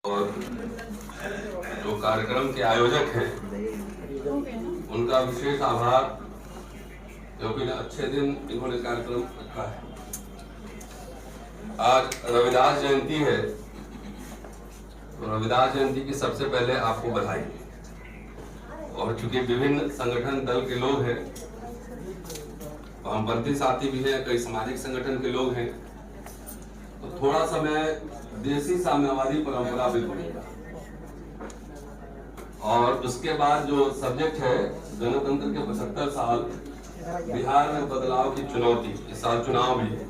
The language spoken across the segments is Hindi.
और जो कार्यक्रम के आयोजक हैं उनका विशेष आभार, क्योंकि अच्छे दिन इन्होंने कार्यक्रम रखा है। आज रविदास जयंती है, तो रविदास जयंती की सबसे पहले आपको बधाई। और चूंकि विभिन्न संगठन दल के लोग हैं, वामपंथी साथी भी हैं, कई सामाजिक संगठन के लोग हैं, तो थोड़ा सा मैं देसी साम्यवादी परंपरा भी बोलूंगा। और उसके बाद जो सब्जेक्ट है गणतंत्र के 75 साल, बिहार में बदलाव की चुनौती, इस साल चुनाव भी है।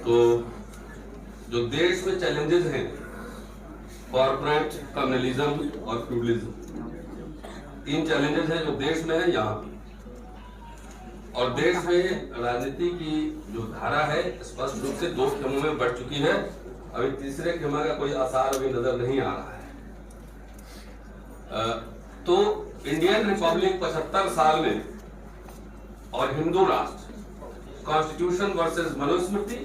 तो जो देश में चैलेंजेस हैं, कॉर्पोरेट कम्युनलिज्म और फ्यूडलिज्म, 3 चैलेंजेस हैं जो देश में है यहाँ भी। और देश में राजनीति की जो धारा है स्पष्ट रूप से 2 खेमों में बढ़ चुकी है। अभी तीसरे खेमा का कोई आसार अभी नजर नहीं आ रहा है। तो इंडियन रिपब्लिक 75 साल में और हिंदू राष्ट्र, constitution versus Manusmriti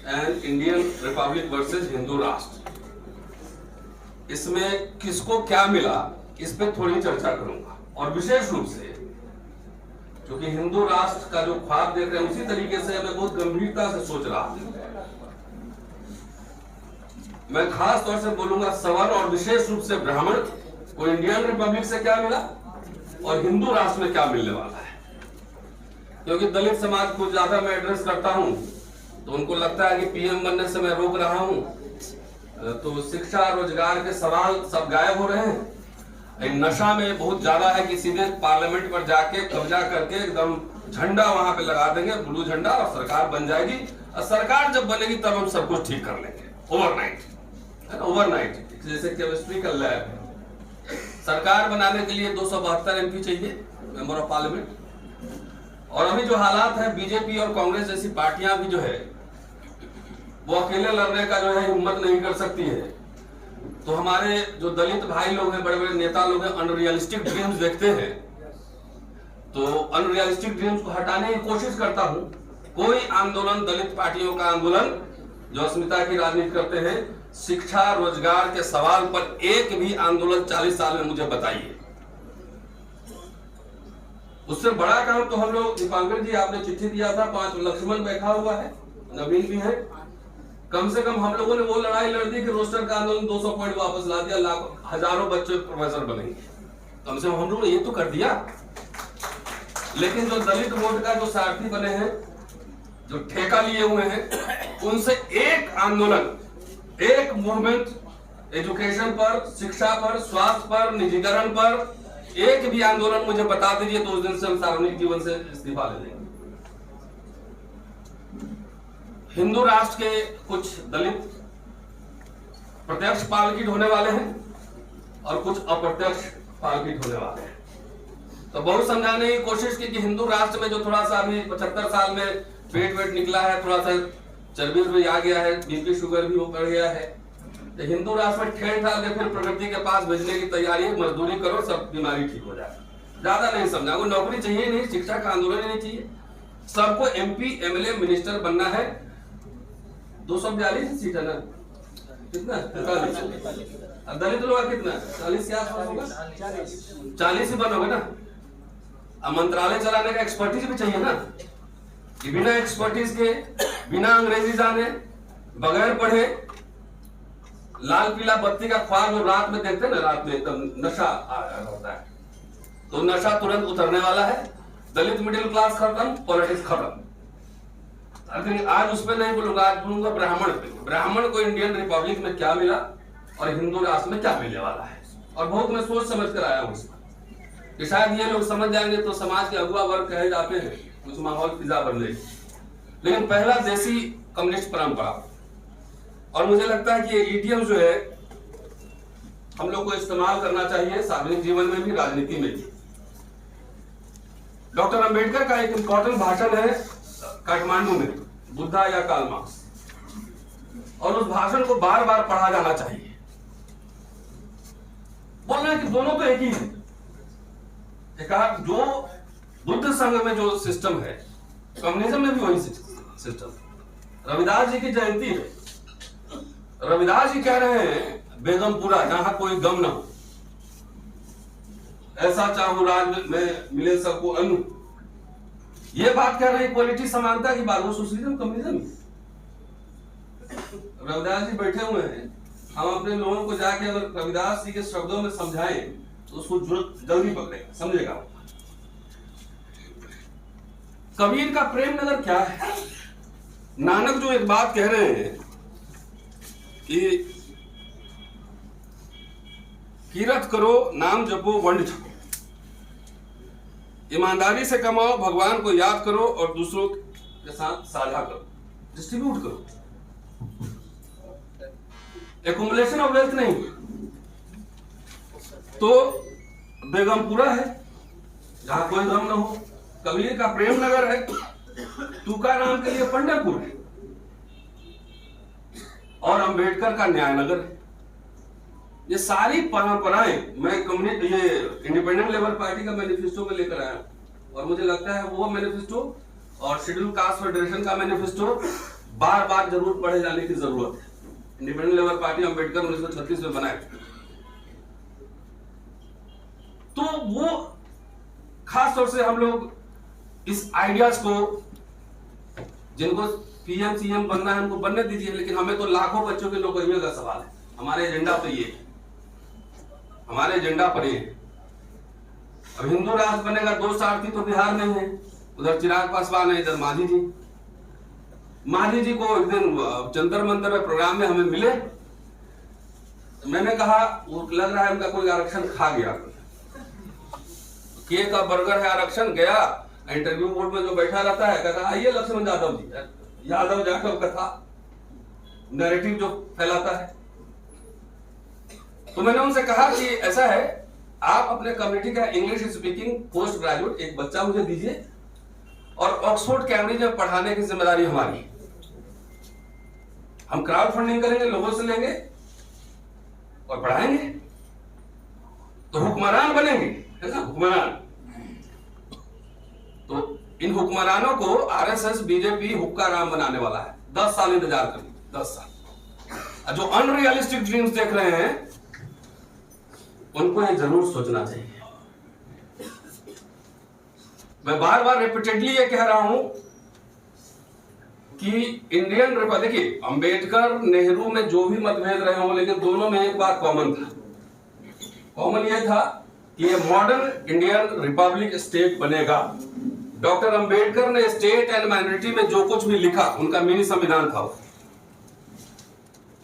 and Indian Republic versus Hindu राष्ट्र, इसमें किसको क्या मिला, इस पे थोड़ी चर्चा करूंगा। और विशेष रूप से क्योंकि हिंदू राष्ट्र का जो ख्वाब देख रहे हैं, उसी तरीके से मैं बहुत गंभीरता से सोच रहा हूं। मैं खास तौर से बोलूंगा सवर्ण और विशेष रूप से ब्राह्मण को इंडियन रिपब्लिक से क्या मिला और हिंदू राष्ट्र में क्या मिलने वाला है। क्योंकि दलित समाज को ज्यादा मैं एड्रेस करता हूं तो उनको लगता है कि पीएम बनने से मैं रोक रहा हूं, तो शिक्षा रोजगार के सवाल सब गायब हो रहे हैं। नशा में बहुत ज्यादा है कि सीधे पार्लियामेंट पर जाके कब्जा करके एकदम झंडा वहां पे लगा देंगे, ब्लू झंडा, और सरकार बन जाएगी। और सरकार जब बनेगी तब हम सब कुछ ठीक कर लेंगे, ओवरनाइट। ओवरनाइट जैसे केमिस्ट्री का लैब है। सरकार बनाने के लिए 272 एमपी चाहिए, मेंबर ऑफ पार्लियामेंट। और अभी जो हालात है, बीजेपी और कांग्रेस जैसी पार्टियां भी जो है वो अकेले लड़ने का जो है हिम्मत नहीं कर सकती है। तो हमारे जो दलित भाई लोग हैं, बड़े बड़े नेता लोग हैं, अनरियलिस्टिक ड्रीम्स देखते हैं। तो अनरियलिस्टिक ड्रीम्स को हटाने की कोशिश करता हूं। कोई आंदोलन, दलित पार्टियों का आंदोलन जो अस्मिता की राजनीति करते हैं, शिक्षा रोजगार के सवाल पर एक भी आंदोलन 40 साल में मुझे बताइए। उससे बड़ा काम तो हम लोग, दीपांकर जी आपने चिट्ठी दिया था, 5 लक्ष्मण बैठा हुआ है, नवीन भी है, कम से कम हम लोगों ने वो लड़ाई लड़ दी कि रोस्टर का आंदोलन 200 पॉइंट वापस ला दिया, लाखों हजारों बच्चे प्रोफेसर बनेंगे। कम से कम हम लोगों ने ये तो कर दिया। लेकिन जो दलित वोट का जो सारथी बने हैं, जो ठेका लिए हुए हैं, उनसे एक आंदोलन, एक मूवमेंट एजुकेशन पर, शिक्षा पर, स्वास्थ्य पर, निजीकरण पर एक भी आंदोलन मुझे बता दीजिए तो उस दिन से हम सार्वजनिक जीवन से इस्तीफा ले लेंगे। हिंदू राष्ट्र के कुछ दलित प्रत्यक्ष पालकीट होने वाले हैं और कुछ अप्रत्यक्ष पालकीट होने वाले हैं। तो बहुत समझाने की कोशिश की कि हिंदू राष्ट्र में जो थोड़ा सा अभी 75 साल में पेट वेट निकला है, थोड़ा सा चर्बी भी आ गया है, बीपी शुगर भी वो बढ़ गया है, तो हिंदू राष्ट्र में ठेठ डाल के फिर प्रगति के पास भेजने की तैयारी, मजदूरी करो, सब बीमारी ठीक हो जाए। ज्यादा नहीं समझा, कोई नौकरी चाहिए नहीं, शिक्षा का आंदोलन ही नहीं चाहिए, सबको एमपी एमएलए मिनिस्टर बनना है। 242 सीट है ना, कितना 45, दलित लोग कितना 40 के आसपास होगा, 40 ही बनोगे ना। अब मंत्रालय चलाने का एक्सपर्टीज भी चाहिए ना, कि बिना एक्सपर्टीज के, बिना अंग्रेजी जाने, बगैर पढ़े, लाल पीला बत्ती का ख्वाब जो रात में देखते हैं ना, रात में एकदम नशा होता है, तो नशा तुरंत उतरने वाला है। दलित मिडिल क्लास खत्म, पॉलिटिक्स खत्म। आज उस पर नहीं बोलूंगा, आज बोलूंगा ब्राह्मण पे। ब्राह्मण को इंडियन रिपब्लिक में क्या मिला और हिंदू राष्ट्र में क्या मिलने वाला है। और बहुत मैं सोच समझ कर आया हूं इसमें कि शायद ये लोग समझ जाएंगे तो समाज के अगुआ वर्ग कहे जाते हैं, कुछ माहौल फिजा बन जाएगी। लेकिन पहला देसी कम्युनिस्ट परंपरा, और मुझे लगता है कि ये ईडीएम जो है हम लोग को इस्तेमाल करना चाहिए सार्वजनिक जीवन में भी, राजनीति में भी। डॉक्टर अंबेडकर का एक इंपॉर्टेंट भाषण है काठमांडू में, बुद्धा या कार्ल मार्क्स, और उस भाषण को बार बार पढ़ा जाना चाहिए। बोल रहे हैं कि दोनों तो एक ही है। एक जो बुद्ध संघ में जो सिस्टम है, कम्युनिज्म में भी वही सिस्टम। रविदास जी की जयंती है, रविदास जी कह रहे हैं बेगमपुरा जहां कोई गम न हो, ऐसा चाहूं राज में मिले सबको अन्न। ये बात कह रहे हैं इक्वलिटी, समानता की बात, वो सोशलिज्म कम्युनिज्म। रविदास जी बैठे हुए हैं, हम अपने लोगों को जाके अगर रविदास जी के शब्दों में समझाएं तो उसको जल्दी पकड़ेगा, समझेगा। कबीर का प्रेम नगर क्या है? नानक जो एक बात कह रहे हैं कि कीरत करो, नाम जपो, वंड छपो, ईमानदारी से कमाओ, भगवान को याद करो और दूसरों के साथ साझा करो, डिस्ट्रीब्यूट करो। एक्युमुलेशन ऑफ वेल्थ नहीं। तो बेगमपुरा है जहां कोई गम न हो, कबीर का प्रेम नगर है, तुकाराम के लिए पंढरपुर है, और अंबेडकर का न्याय नगर है। ये सारी परंपराएं मैं ये इंडिपेंडेंट लेबर पार्टी का मैनिफेस्टो में लेकर आया, और मुझे लगता है वो मैनिफेस्टो और शेड्यूल कास्ट फेडरेशन का मैनिफेस्टो बार बार जरूर पढ़े जाने की जरूरत है। इंडिपेंडेंट लेबर पार्टी अंबेडकर 1936 में बनाए, तो वो खास तौर से हम लोग इस आइडियाज को, जिनको पीएम सीएम बनना है उनको बनने दीजिए, लेकिन हमें तो लाखों बच्चों की नौकरियों का सवाल है। हमारे एजेंडा तो ये है, हमारे एजेंडा पर ये। अब हिंदू राष्ट्र बनेगा, दो सारथी तो बिहार में है, उधर चिराग पासवान है, इधर मांझी जी। मांझी जी को एक दिन जंतर मंतर में प्रोग्राम में हमें मिले, मैंने कहा वो लग रहा है उनका कोई आरक्षण खा गया, के का बर्गर है आरक्षण। गया इंटरव्यू बोर्ड में जो बैठा रहता है, कहता आइए लक्ष्मण यादव जी, यादव जाकर कथा नैरेटिव जो फैलाता है। तो मैंने उनसे कहा कि ऐसा है, आप अपने कम्युनिटी का इंग्लिश स्पीकिंग पोस्ट ग्रेजुएट एक बच्चा मुझे दीजिए, और ऑक्सफोर्ड कैम्ब्रिज में पढ़ाने की जिम्मेदारी हमारी। हम क्राउड फंडिंग करेंगे, लोगों से लेंगे और पढ़ाएंगे, तो हुक्मरान बनेंगे, है ना, हुक्मरान। तो इन हुक्मरानों को आरएसएस बीजेपी हुक्का राम बनाने वाला है। 10 साल इंतजार करिए, 10 साल। जो अनरियलिस्टिक ड्रीम्स देख रहे हैं उनको ये जरूर सोचना चाहिए। मैं बार बार रिपीटेडली ये कह रहा हूं कि इंडियन रिपब्लिक, देखिए अंबेडकर नेहरू में जो भी मतभेद रहे हों, लेकिन दोनों में एक बात कॉमन था। कॉमन ये था कि ये मॉडर्न इंडियन रिपब्लिक स्टेट बनेगा। डॉक्टर अंबेडकर ने स्टेट एंड माइनॉरिटी में जो कुछ भी लिखा, उनका मिनी संविधान था,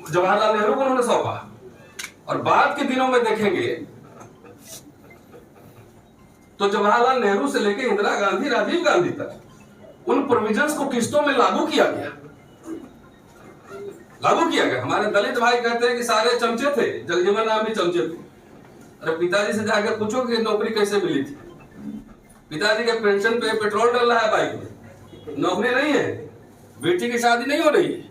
जवाहरलाल नेहरू को उन्होंने सौंपा। और बाद के दिनों में देखेंगे तो जवाहरलाल नेहरू से लेकर इंदिरा गांधी, राजीव गांधी तक उन प्रोविजंस को किस्तों में लागू किया गया। हमारे दलित भाई कहते हैं कि सारे चमचे थे, जगजीवन राम भी चमचे थे। अरे पिताजी से जाकर पूछो कि नौकरी कैसे मिली थी। पिताजी के पेंशन पे पेट्रोल डल रहा है बाइक में, नौकरी नहीं है, बेटी की शादी नहीं हो रही है।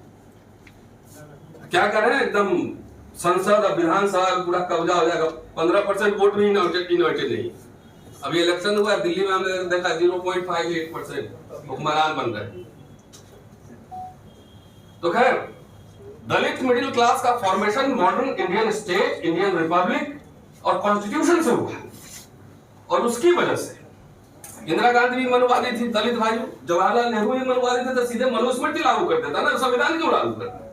क्या करें, एकदम संसद और विधानसभा पूरा कब्जा हो जाएगा। 15% वोट भी इनवर्टेड नहीं। अभी इलेक्शन हुआ दिल्ली में, हमने देखा 0.58% हुक्मरान बन रहे। तो खैर, दलित मिडिल क्लास का formation modern Indian state, Indian Republic और कॉन्स्टिट्यूशन से हुआ, और उसकी वजह से इंदिरा गांधी भी मनुवादी थी, दलित भाई, जवाहरलाल नेहरू भी मनुवादी थे, तो सीधे मनुस्मृति लागू कर देता ना, संविधान क्यों लागू करता।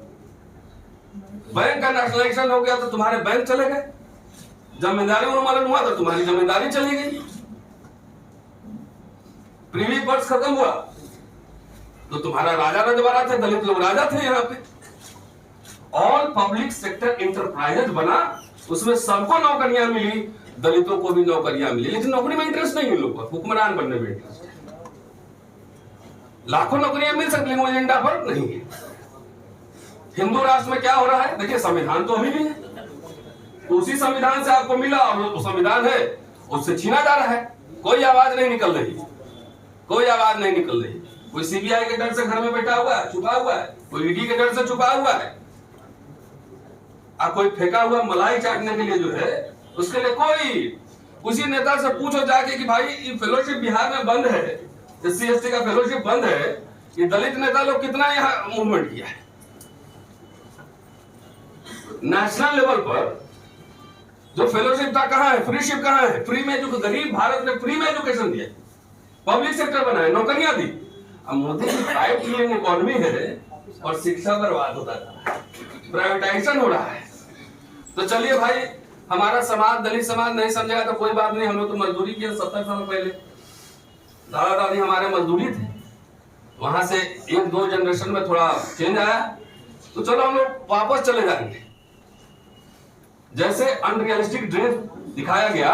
बैंक का नेशनलाइजेशन हो गया तो तुम्हारे बैंक चले गए, जमींदारी उन्मूलन हुआ तो तुम्हारी जमींदारी चली गई, प्रीवी पर्स खत्म हुआ तो तुम्हारा राजा रजवाड़ा थे, दलित लोग राजा थे यहाँ पे। ऑल पब्लिक सेक्टर इंटरप्राइजेज बना, उसमें सबको नौकरियां मिली, दलितों को भी नौकरियां मिली, लेकिन नौकरी में इंटरेस्ट नहीं है लोगों को, हुक्मरान बनने में इंटरेस्ट है। लाखों नौकरियां मिल सकती हैं, एजेंडा पर नहीं है। हिंदू राष्ट्र में क्या हो रहा है, देखिए संविधान तो अभी भी है, तो उसी संविधान से आपको मिला, और वो संविधान है उससे छीना जा रहा है। कोई आवाज नहीं निकल रही, कोई आवाज नहीं निकल रही। कोई सीबीआई के डर से घर में बैठा हुआ है, छुपा हुआ है, कोई ईडी के डर से छुपा हुआ है, कोई फेंका हुआ मलाई चाटने के लिए जो है, उसके लिए कोई, उसी नेता से पूछो जाके कि भाई ये फेलोशिप बिहार में बंद है, SC ST का फेलोशिप बंद है, ये दलित नेता लोग कितना यहाँ मूवमेंट किया है। नेशनल लेवल पर जो फेलोशिप था कहां है, फ्रीशिप कहां है, फ्री में जो गरीब भारत में फ्री में एजुकेशन दिया, पब्लिक सेक्टर बनाए, नौकरियां दी। अब मोदी की 5 ट्रिलियन इकोनॉमी है और शिक्षा बर्बाद होता था, प्राइवेटाइजेशन हो रहा है। तो चलिए भाई, हमारा समाज दलित समाज नहीं समझेगा तो कोई बात नहीं, हम लोग तो मजदूरी किए 70 साल पहले, दादा दादी हमारे मजदूरी थे, वहां से 1-2 जनरेशन में थोड़ा चेंज आया, तो चलो हम लोग वापस चले जाएंगे। जैसे अनरियलिस्टिक ड्रीम दिखाया गया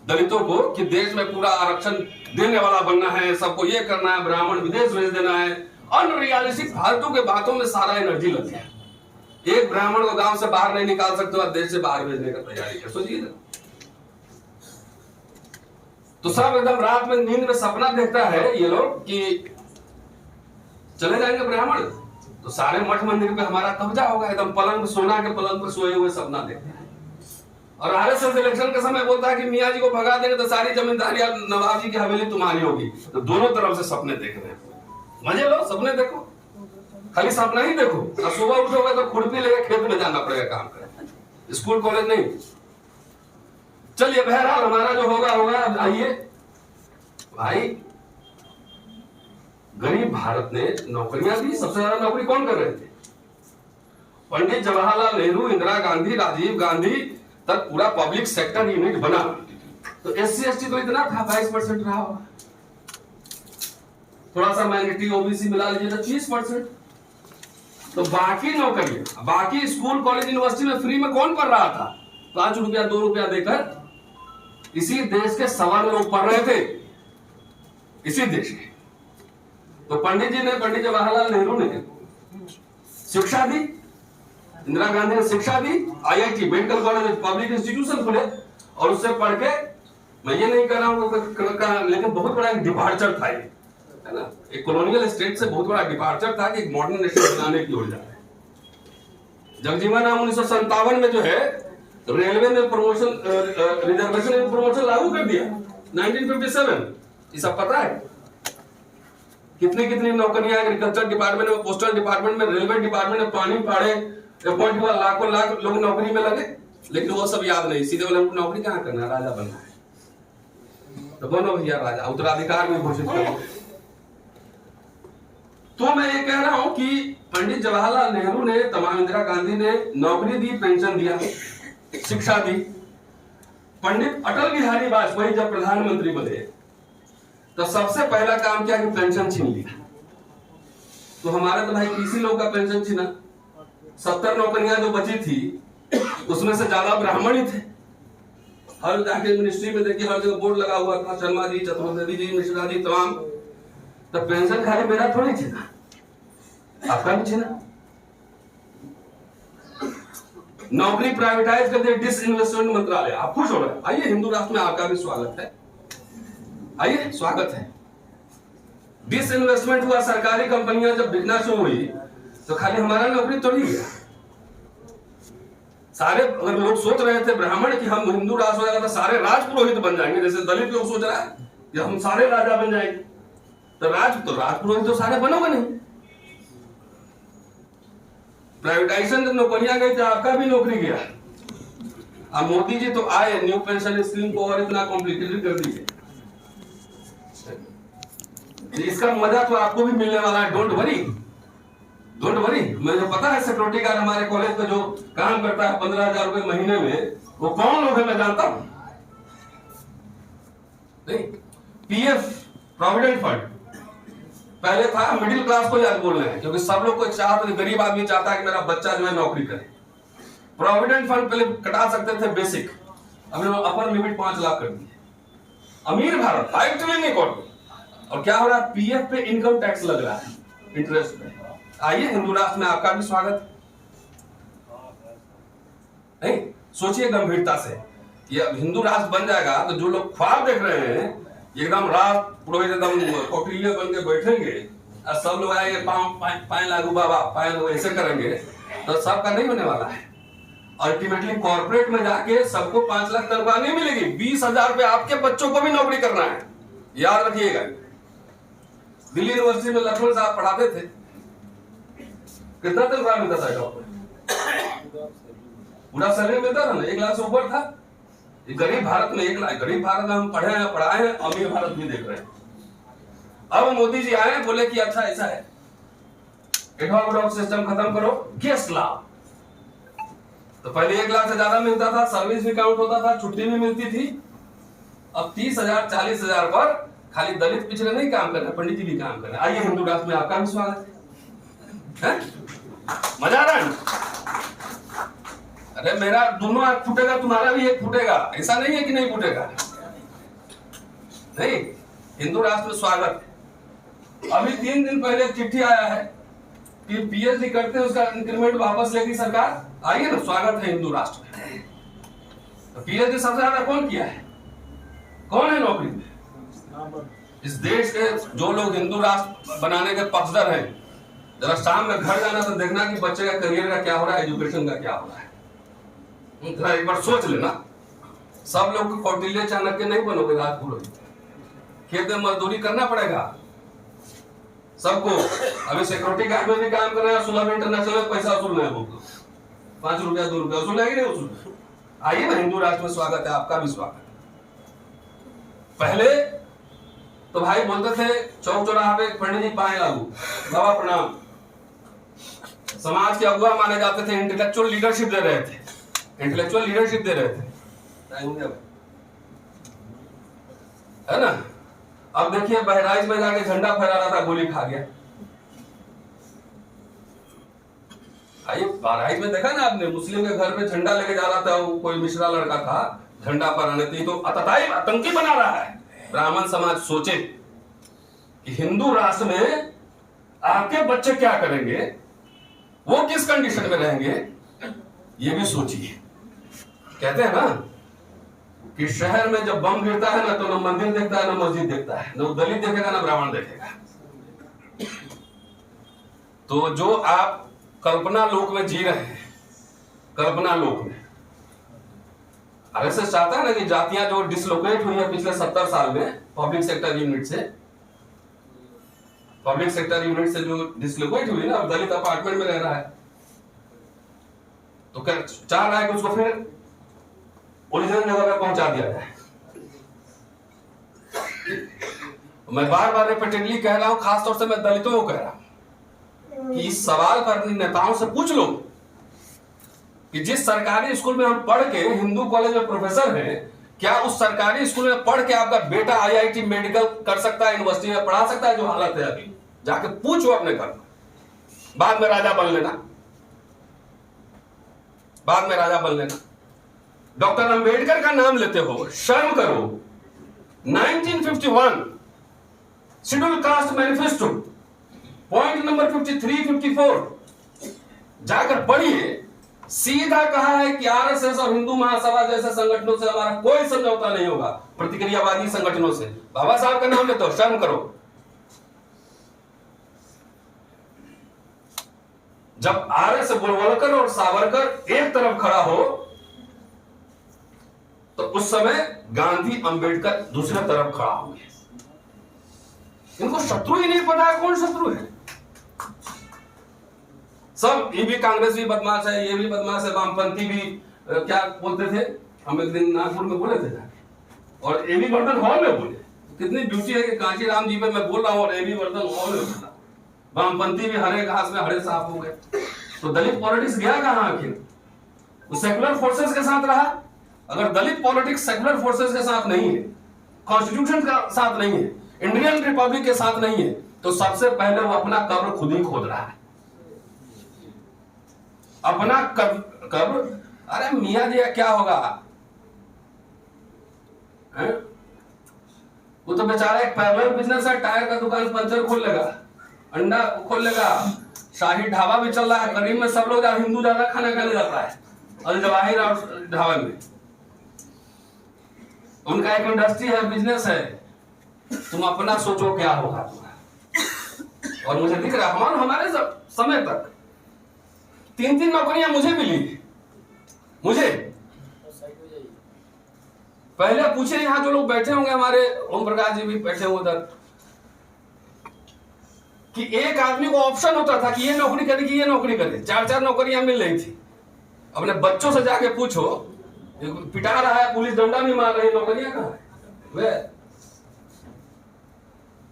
दलितों को कि देश में पूरा आरक्षण देने वाला बनना है, सबको ये करना है, ब्राह्मण विदेश भेज देना है, अनरियलिस्टिक फालतू के बातों में सारा एनर्जी लग गया। एक ब्राह्मण को गांव से बाहर नहीं निकाल सकते और देश से बाहर भेजने का तैयारी है, सोचिए ना। तो सब एकदम रात में नींद में सपना देखता है ये लोग कि चले जाएंगे ब्राह्मण, तो सारे मठ मंदिर पे हमारा कब्जा होगा, एकदम पलंग सोना के पलंग पर सोए हुए सपना देखते हैं। और आरएसएस इलेक्शन के समय बोलता है कि मियाँ जी को भगा देंगे तो सारी जमींदारी नवाब जी की हवेली तुम्हारी होगी। तो दोनों तरफ से सपने देख रहे हैं, मजे लो, सपने देखो, खाली सपना ही देखो। और सुबह उठोगे तो खुरपी लेके खेत में जाना पड़ेगा काम करने, स्कूल कॉलेज नहीं। चलिए बहरहाल हमारा जो होगा होगा। अब आइए भाई, गरीब भारत ने नौकरियां दी, सबसे ज्यादा नौकरी कौन कर रहे थे? पंडित जवाहरलाल नेहरू, इंदिरा गांधी, राजीव गांधी तक पूरा पब्लिक सेक्टर यूनिट बना। तो एससी एसटी तो इतना था 22% रहा होगा, थोड़ा सा माइनॉरिटी ओबीसी मिला लीजिए तो 30%। तो बाकी नौकरियां, बाकी स्कूल कॉलेज यूनिवर्सिटी में फ्री में कौन पढ़ रहा था? 5 रुपया 2 रुपया देकर इसी देश के सवाल लोग पढ़ रहे थे, इसी देश के। तो पंडित जी ने, पंडित जवाहरलाल नेहरू ने शिक्षा दी, इंदिरा गांधी ने शिक्षा दी, IIT, medical college, public institution खुले, और उससे पढ़ के, मैं ये नहीं कर रहा हूं, लेकिन बहुत बड़ा एक डिपार्चर था ये, है ना, एक कॉलोनियल स्टेट से बहुत बड़ा डिपार्चर था कि एक मॉडर्न नेशन बनाने की ओर जा रहे हैं। जगजीवन राम 1957 में जो है रेलवे में प्रमोशन, रिजर्वेशन में प्रमोशन लागू कर दिया 1957। ये सब पता है? कितनी कितनी नौकरियां एग्रीकल्चर डिपार्टमेंट में, पोस्टल डिपार्टमेंट में, रेलवे डिपार्टमेंट में, पानी पाड़े अपॉइंट हुआ, लाखों लाख लोग नौकरी में लगे। लेकिन वो सब याद नहीं, सीधे बोले हमको नौकरी कहां करना है, राजा बनना है, तो बनो भैया राजा, उत्तराधिकार में घोषित करो। तो मैं ये कह रहा हूं कि पंडित जवाहरलाल नेहरू ने, तमाम इंदिरा गांधी ने नौकरी दी, पेंशन दिया, शिक्षा दी। पंडित अटल बिहारी वाजपेयी जब प्रधानमंत्री बने तो सबसे पहला काम किया कि पेंशन छीन लिया। तो हमारे तो भाई किसी लोग का पेंशन छीना, 70 नौकरियां जो बची थी उसमें से ज्यादा ब्राह्मण ही थे। हर जाके मिनिस्ट्री में देखिए हर जगह बोर्ड लगा हुआ था, शर्मा जी, चतुर्वेदी जी, मिश्रा जी, तमाम। तो पेंशन खाली मेरा थोड़ी छीना, आपका भी छीना। नौकरी प्राइवेटाइज कर दिया, डिसइन्वेस्टमेंट मंत्रालय। आप खुश हो रहे हैं? आइए, हिंदू राष्ट्र में आपका भी स्वागत है, आइए, स्वागत है। डिसइन्वेस्टमेंट हुआ, सरकारी कंपनियां जब बिकना शुरू हुई तो खाली हमारा नौकरी थोड़ी गया। सारे, अगर लोग सोच रहे थे ब्राह्मण कि हम हिंदू राष्ट्र हो जाएगा तो सारे राज पुरोहित बन जाएंगे, जैसे दलित लोग सोच रहा है कि हम सारे राजा बन जाएंगे, तो राज पुरोहित तो सारे बनोगे नहीं। प्राइवेटाइजेशन जब नौकरियां गई तो आपका भी नौकरी गया। अब मोदी जी तो आए, न्यू पेंशन स्कीम को और इतना कॉम्प्लिकेटेड कर दिए। इसका मजा तो आपको भी मिलने वाला है, डोंट वरी, डोंट वरी। मुझे पता है सिक्योरिटी गार्ड हमारे कॉलेज पे जो काम करता है 15,000 रुपए महीने में, वो कौन लोग है मैं जानता हूं। नहीं, पीएफ, प्रोविडेंट फंड पहले था, मिडिल क्लास को आज बोल रहे हैं, क्योंकि सब लोग को चाहता है, गरीब आदमी चाहता है कि मेरा बच्चा जो है नौकरी करे। प्रोविडेंट फंड पहले कटा सकते थे बेसिक, अब अपर लिमिट 5 लाख कर दी। अमीर भारत 5 ट्रिलियन इकोनॉमी, और क्या हो रहा है, पीएफ पे इनकम टैक्स लग रहा है, इंटरेस्ट पे। आइए, हिंदू राष्ट्र में आपका भी स्वागत। नहीं, सोचिए गंभीरता से, ये हिंदू राष्ट्र बन जाएगा तो जो लोग ख्वाब देख रहे हैं एकदम राज पुरोहित एकदम कौटिल्य बन के बैठेंगे और सब लोग आएंगे पाए लागू बाबा, पाए लोग ऐसे करेंगे, तो सबका नहीं होने वाला है। अल्टीमेटली कॉर्पोरेट में जाके सबको 5 लाख तनख्वाह नहीं मिलेगी, 20,000 पे आपके बच्चों को भी नौकरी करना है, याद रखिएगा। दिल्ली यूनिवर्सिटी में लक्ष्मण साहब पढ़ाते थे, कितना तनख्वाह मिलता था डॉक्टर? पूरा सैलरी मिलता था ना, 1 लाख से ऊपर था। ये गरीब भारत में 1 लाख, गरीब भारत में हम पढ़े हैं, पढ़ाए हैं, अमीर भारत भी देख रहे हैं। अब मोदी जी आए, बोले कि अच्छा ऐसा है, एडहॉक डॉक सिस्टम खत्म करो, गेस्ट लाओ। तो पहले 1 लाख से ज्यादा मिलता था, सर्विस भी काउंट होता था, छुट्टी भी मिलती थी। अब 30,000 40,000 पर खाली दलित पिछड़े नहीं काम कर रहे, पंडित जी भी काम कर रहे हैं। आइए हिंदू राष्ट्र में आपका भी स्वागत है। मजा आ रहा है? अरे मेरा दोनों आंख फूटेगा, तुम्हारा भी एक फूटेगा, ऐसा नहीं है कि नहीं फूटेगा। नहीं, हिंदू राष्ट्र में स्वागत है। अभी 3 दिन पहले चिट्ठी आया है कि पीएचडी करते हैं उसका इंक्रीमेंट वापस लेगी सरकार। आइए ना, स्वागत है हिंदू राष्ट्र में। तो पीएचडी सबसे ज्यादा कौन किया है? कौन है नौकरी में? इस देश के जो लोग हिंदू राष्ट्र बनाने के पक्षधर हैं, जरा शाम में घर जाना तो देखना कि बच्चे का करियर का क्या हो रहा है, एजुकेशन का क्या हो रहा है। एक बार सोच लेना। सब लोग कौटिल्य चाणक्य नहीं बनोगे राजपुरोहित, खेत में मजदूरी करना पड़ेगा सबको। अभी सिक्योरिटी गार्ड में भी काम कर रहे हैं, सुलभ इंटरनेशनल में पैसा वसूलना है, 5 रुपया 2 रुपया वसूल है कि नहीं वसूल? आइए ना, हिंदू राष्ट्र में स्वागत है, आपका भी स्वागत है। पहले तो भाई बोलते थे चौक चौराहा पे पंडित जी पाए लागू, बाबा प्रणाम। समाज के अगुआ माने जाते थे, इंटेलेक्चुअल लीडरशिप दे रहे थे, इंटेलेक्चुअल लीडरशिप दे रहे थे, है ना। अब देखिए बहराइच में जाके झंडा फहरा रहा था, गोली खा गया। भाई बहराइच में देखा ना आपने, मुस्लिम के घर पे झंडा लेके जा रहा था, वो कोई मिश्रा लड़का था, झंडा फहराने थी, तो अतताई आतंकी बना रहा है। ब्राह्मण समाज सोचे कि हिंदू राष्ट्र में आपके बच्चे क्या करेंगे, वो किस कंडीशन में रहेंगे, ये भी सोचिए। कहते हैं ना कि शहर में जब बम गिरता है ना, तो न मंदिर देखता है, न मस्जिद देखता है, न दलित देखेगा, न ब्राह्मण देखेगा। तो जो आप कल्पना लोक में जी रहे हैं, कल्पना लोक में, आरएसएस चाहता है ना कि जातियां जो डिसलोकेट हुई है पिछले 70 साल में पब्लिक सेक्टर यूनिट से, पब्लिक सेक्टर यूनिट से जो डिसलोकेट हुई ना, दलित अपार्टमेंट में रह रहा है, तो चाह रहा है कि उसको फिर ओरिजिनल जगह पे पहुंचा दिया जाए। मैं बार बार रिपीटेडली कह रहा हूं, खासतौर से मैं दलितों को कह रहा हूं कि इस सवाल पर अपने नेताओं से पूछ लो कि जिस सरकारी स्कूल में हम पढ़ के हिंदू कॉलेज में प्रोफेसर हैं, क्या उस सरकारी स्कूल में पढ़ के आपका बेटा आईआईटी मेडिकल कर सकता है, यूनिवर्सिटी में पढ़ा सकता है? जो हालत है अभी, जाके पूछो अपने घर। बाद में राजा बन लेना, बाद में राजा बन लेना। डॉक्टर अंबेडकर का नाम लेते हो, शर्म करो। 1951 schedule caste manifesto point number 53 54 जाकर पढ़िए। सीधा कहा है कि आरएसएस और हिंदू महासभा जैसे संगठनों से हमारा कोई समझौता नहीं होगा, प्रतिक्रियावादी संगठनों से। बाबा साहब का नाम लेते हो, शर्म करो। जब आरएस गोलवलकर और सावरकर एक तरफ खड़ा हो, तो उस समय गांधी अंबेडकर दूसरे तरफ खड़ा हुए। इनको शत्रु ही नहीं पता है कौन शत्रु है। सब ये भी कांग्रेस भी बदमाश है, ये भी बदमाश है, वामपंथी भी क्या बोलते थे, हम एक दिन नागपुर में बोले थे और एबी वर्धन हॉल में बोले। कितनी ब्यूटी है कि कांची राम जी पे मैं बोल रहा हूं और एबी वर्धन हॉल में बोला। वामपंथी भी हरे घास में हरे साफ हो गए। तो दलित पॉलिटिक्स गया कहां आखिर? वो सेकुलर फोर्सेस के साथ रहा। अगर दलित पॉलिटिक्स सेकुलर फोर्सेस के साथ नहीं है, कॉन्स्टिट्यूशन का साथ नहीं है, इंडियन रिपब्लिक के साथ नहीं है, तो सबसे पहले वो अपना कब्र खुद ही खोद रहा है। अपना कब्र। अरे मियां जी क्या होगा, है? वो तो बेचारा एक पैरेलल बिजनेस है, टायर का दुकान, पंचर खोल लेगा, अंडा खोल लेगा, शाही ढाबा भी चल रहा है। करीब में सब लोग हिंदू ज्यादा खाना खाने जाता है, अल जवाहिर और ढाबा में उनका एक इंडस्ट्री है, बिजनेस है। तुम अपना सोचो क्या होगा तुम्हारा। और मुझे दिख रहा है हमारे समय तक 3-3 नौकरियां मुझे मिली। मुझे पहले पूछे, यहां जो लोग बैठे होंगे, हमारे ओम प्रकाश जी भी बैठे हुए उधर, कि एक आदमी को ऑप्शन होता था कि ये नौकरी करे कि ये नौकरी करे। 4-4 नौकरियां मिल रही थी। अपने बच्चों से जाके पूछो, पिटा रहा है पुलिस, डंडा भी मार रही, नौकरियां कहां है वे?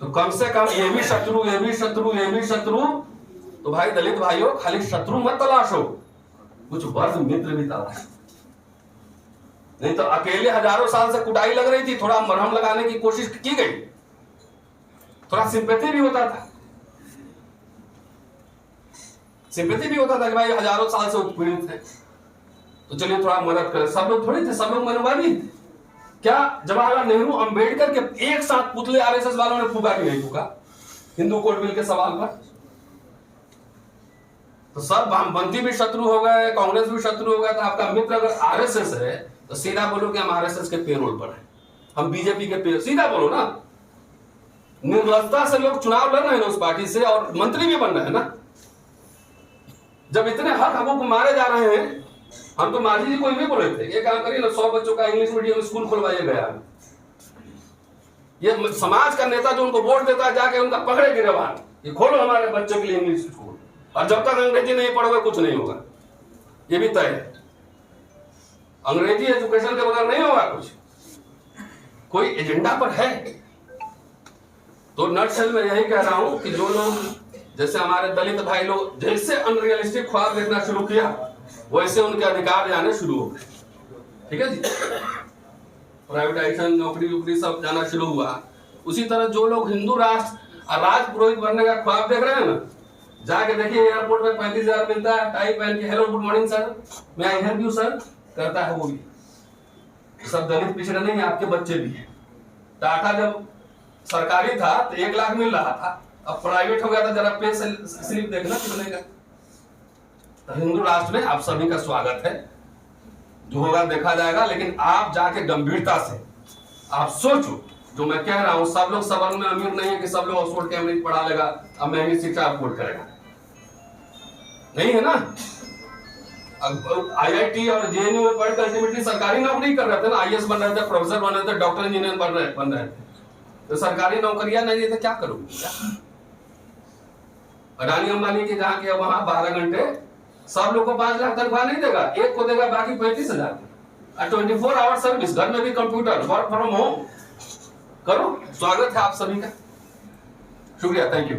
तो कम से कम ये भी शत्रु, ये भी शत्रु, ये भी शत्रु। तो भाई दलित भाइयों, खाली शत्रु मत तलाशो, कुछ वर्ग मित्र भी तलाशो। नहीं तो अकेले हजारों साल से कुटाई लग रही थी, थोड़ा मरहम लगाने की कोशिश की गई, थोड़ा सिंपैथी भी होता था, सिंपैथी भी होता था कि भाई हजारों साल से उत्पीड़ित है, तो चलिए थोड़ा मदद करें। सब लोग थोड़ी थे, सब लोग मनवादी थे। क्या जवाहरलाल नेहरू, अंबेडकर के एक साथ पुतले आरएसएस वालों ने फूका कि नहीं फूका हिंदू कोड बिल के सवाल पर? तो सब हम बंदी भी शत्रु हो गए, कांग्रेस भी शत्रु हो गया। तो आपका मित्र अगर आरएसएस है तो सीधा बोलो कि हम आरएसएस के पेरोल पर हैं, हम बीजेपी के पेरोल, सीधा बोलो ना। निर्लजता से लोग चुनाव लड़ रहे हैं उस पार्टी से और मंत्री भी बन रहे हैं ना। जब इतने हक हकों को मारे जा रहे हैं, हम तो मांझी जी को भी बोले थे ये काम करिए ना, 100 बच्चों का इंग्लिश मीडियम स्कूल खुलवाइए गया। ये समाज का नेता जो उनको वोट देता है जाके उनका पकड़े गिरफ्तार, ये खोलो हमारे बच्चों के लिए इंग्लिश स्कूल, और जब तक अंग्रेजी नहीं पढ़ोगे कुछ नहीं होगा, ये भी तय है। अंग्रेजी एजुकेशन के बगैर नहीं होगा कुछ, कोई एजेंडा पर है। तो नटशेल में यही कह रहा हूं कि जो लोग, जैसे हमारे दलित भाई लोग जैसे अनरियलिस्टिक ख्वाब देखना शुरू किया, वैसे उनके अधिकार जाने शुरू हो गए। ठीक है जी, प्राइवेटाइजेशन, नौकरी वोकरी सब जाना शुरू हुआ। उसी तरह जो लोग हिंदू राष्ट्र और राज पुरोहित बनने का ख्वाब देख रहे हैं ना, जाके देखिए एयरपोर्ट में 35,000 मिलता है, टाई पहन के हेलो गुड मॉर्निंग सर, मैं आई हेल्प यू सर करता है वो भी। सब दलित पिछड़े नहीं, आपके बच्चे भी हैं। टाटा जब सरकारी था तो 1 लाख मिल रहा था, अब प्राइवेट हो गया था, जरा पे स्लिप देखना कितने का। तो हिंदू राष्ट्र में आप सभी का स्वागत है, जो होगा देखा जाएगा। लेकिन आप जाके गंभीरता से आप सोचो, जो मैं कह रहा हूं, सब लोग सवर्ण में अमीर नहीं है कि सब लोग ऑक्सफोर्ड कैम्ब्रिज पढ़ा लेगा अब महंगी शिक्षा अफोर्ड करेगा, नहीं है ना। आईआईटी और जेएनयू में पढ़कर अल्टीमेटली सरकारी नौकरी कर रहे थे ना, आईएएस बन रहे थे, प्रोफेसर बन रहे थे, डॉक्टर इंजीनियर बन रहे थे। तो सरकारी नौकरियां नहीं थे, क्या करोगे? अडानी अंबानी के जहां के वहां 12 घंटे, सब लोग को 5 लाख तनख्वाह नहीं देगा, एक को देगा, बाकी 35,000। 24 आवर सर्विस, घर में भी कंप्यूटर, वर्क फ्रॉम होम करो। स्वागत है आप सभी का, शुक्रिया, थैंक यू।